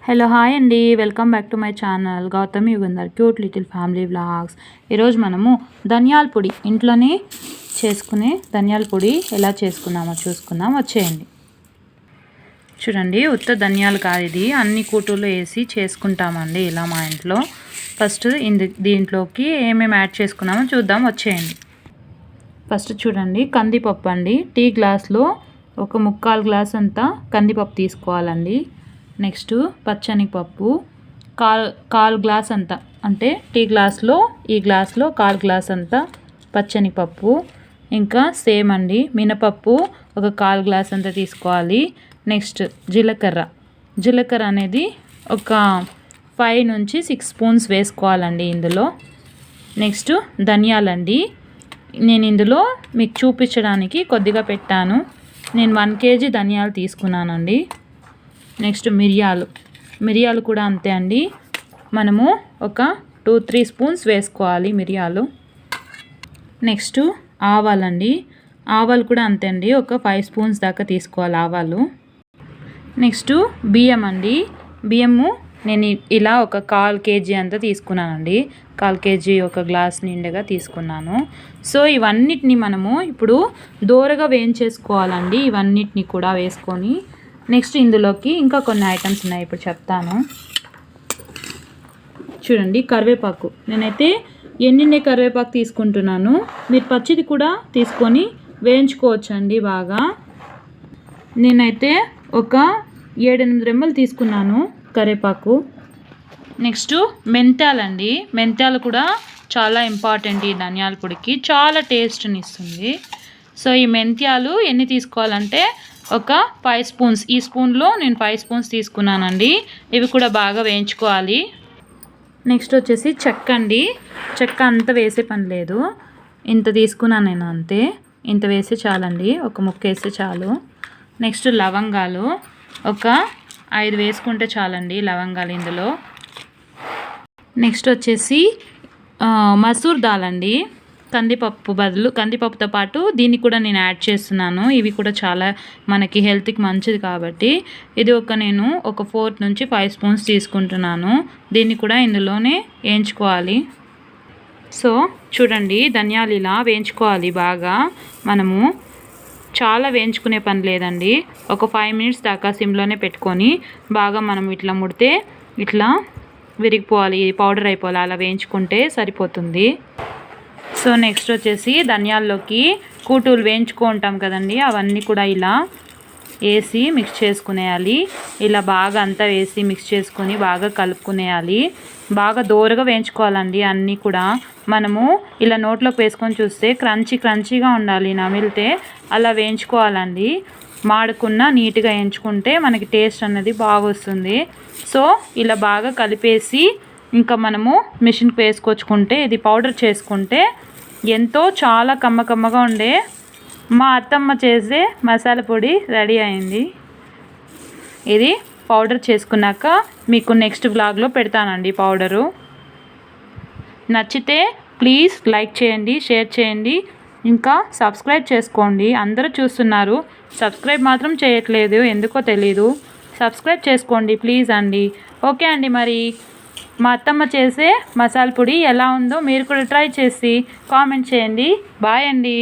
Hello hi అండి, welcome back to my channel Gautam Yugandhar cute little family vlogs. ఈరోజు మనము ధనియాల పొడి ఇంట్లోనే చేసుకునే ధనియాల పొడి ఎలా చేసుకున్నామో చూసుకుందాం, వచ్చేయండి. చూడండి, ఉత్త ధనియాలు కాదు, ఇది అన్ని కూటులు వేసి చేసుకుంటామండి ఇలా మా ఇంట్లో. ఫస్ట్ దీంట్లోకి ఏమేమి యాడ్ చేసుకున్నామో చూద్దాం, వచ్చేయండి. ఫస్ట్ చూడండి, కందిపప్పు అండి. టీ గ్లాస్లో ఒక 3/4 గ్లాస్ అంతా కందిపప్పు తీసుకోవాలండి. నెక్స్ట్ పచ్చనిపప్పు కాల్ గ్లాస్ అంతా, అంటే టీ గ్లాస్లో ఈ గ్లాస్లో 1/4 గ్లాస్ అంతా పచ్చనిపప్పు. ఇంకా సేమ్ అండి, మినపప్పు ఒక 1/4 గ్లాస్ అంతా తీసుకోవాలి. నెక్స్ట్ జీలకర్ర అనేది ఒక 5 నుంచి 6 స్పూన్స్ వేసుకోవాలండి ఇందులో. నెక్స్ట్ ధనియాలండి, నేను ఇందులో మీకు చూపించడానికి కొద్దిగా పెట్టాను. నేను 1 kg ధనియాలు తీసుకున్నానండి. నెక్స్ట్ మిరియాలు కూడా అంతే అండి, మనము ఒక 2-3 స్పూన్స్ వేసుకోవాలి మిరియాలు. నెక్స్ట్ ఆవాలండి, ఆవాలు కూడా అంతే అండి, ఒక 5 స్పూన్స్ దాకా తీసుకోవాలి ఆవాలు. నెక్స్ట్ బియ్యం అండి, బియ్యము నేను ఇలా ఒక 1/4 kg అంతా తీసుకున్నానండి. 1/4 kg ఒక గ్లాస్ నిండుగా తీసుకున్నాను. సో ఇవన్నిటిని మనము ఇప్పుడు దోరగా వేయించేసుకోవాలండి, ఇవన్నిటిని కూడా వేసుకొని. నెక్స్ట్ ఇందులోకి ఇంకా కొన్ని ఐటమ్స్ ఉన్నాయి, ఇప్పుడు చెప్తాను. చూడండి, కరివేపాకు, నేనైతే ఎండిన కరివేపాకు తీసుకుంటున్నాను. మీరు పచ్చిది కూడా తీసుకొని వేయించుకోవచ్చండి బాగా. నేనైతే ఒక 7-8 రెమ్మలు తీసుకున్నాను కరివేపాకు. నెక్స్ట్ మెంతాలండి, మెంతాలు కూడా చాలా ఇంపార్టెంట్ ఈ ధనియాల పొడికి, చాలా టేస్ట్ని ఇస్తుంది. సో ఈ మెంతాలు ఎన్ని తీసుకోవాలంటే ఒక 5 స్పూన్స్, ఈ స్పూన్లో నేను 5 స్పూన్స్ తీసుకున్నానండి. ఇవి కూడా బాగా వేయించుకోవాలి. నెక్స్ట్ వచ్చేసి చెక్క అండి, చెక్క అంత వేసే పని లేదు, ఇంత తీసుకున్నాను నేను అంతే, ఇంత వేస్తే చాలండి, ఒక ముక్క వేస్తే చాలు. నెక్స్ట్ లవంగాలు ఒక 5 వేసుకుంటే చాలండి లవంగాలు ఇందులో. నెక్స్ట్ వచ్చేసి మసూర్ దాల్ అండి, కందిపప్పుతో పాటు దీన్ని కూడా నేను యాడ్ చేస్తున్నాను. ఇవి కూడా చాలా మనకి హెల్త్కి మంచిది కాబట్టి ఇది నేను ఒక 4 నుంచి 5 స్పూన్స్ తీసుకుంటున్నాను. దీన్ని కూడా ఇందులోనే వేయించుకోవాలి. సో చూడండి, ధనియాలు ఇలా వేయించుకోవాలి బాగా. మనము చాలా వేయించుకునే పని లేదండి, ఒక 5 మినిట్స్ దాకా సిమ్లోనే పెట్టుకొని బాగా మనం ఇట్లా ముడితే ఇట్లా విరిగిపోవాలి, పౌడర్ అయిపోవాలి, అలా వేయించుకుంటే సరిపోతుంది. సో నెక్స్ట్ వచ్చేసి ధనియాల్లోకి కూటులు వేయించుకుంటాం కదండి, అవన్నీ కూడా ఇలా వేసి మిక్స్ చేసుకునేయాలి. ఇలా బాగా అంతా వేసి మిక్స్ చేసుకొని బాగా కలుపుకునేయాలి. బాగా దోరగా వేయించుకోవాలండి అన్నీ కూడా. మనము ఇలా నోట్లోకి వేసుకొని చూస్తే క్రంచీగా ఉండాలి, నమిలితే అలా వేయించుకోవాలండి. మాడకుండా నీట్గా వేయించుకుంటే మనకి టేస్ట్ అన్నది బాగా వస్తుంది. సో ఇలా బాగా కలిపేసి ఇంకా మనము మిషన్కి వేసుకొచ్చుకుంటే, ఇది పౌడర్ చేసుకుంటే ఎంతో చాలా కమ్మగా ఉండే మా అత్తమ్మ చేసే మసాలా పొడి రెడీ అయింది. ఇది పౌడర్ చేసుకున్నాక మీకు నెక్స్ట్ వ్లాగ్లో పెడతానండి పౌడరు. నచ్చితే ప్లీజ్ లైక్ చేయండి, షేర్ చేయండి, ఇంకా సబ్స్క్రైబ్ చేసుకోండి. అందరూ చూస్తున్నారు, సబ్స్క్రైబ్ మాత్రం చేయట్లేదు, ఎందుకో తెలీదు. సబ్స్క్రైబ్ చేసుకోండి ప్లీజ్ అండి. ఓకే అండి, మరి మా అత్తమ్మ చేసే మసాలా పొడి ఎలా ఉందో మీరు కూడా ట్రై చేసి కామెంట్ చేయండి. బాయ్ అండి.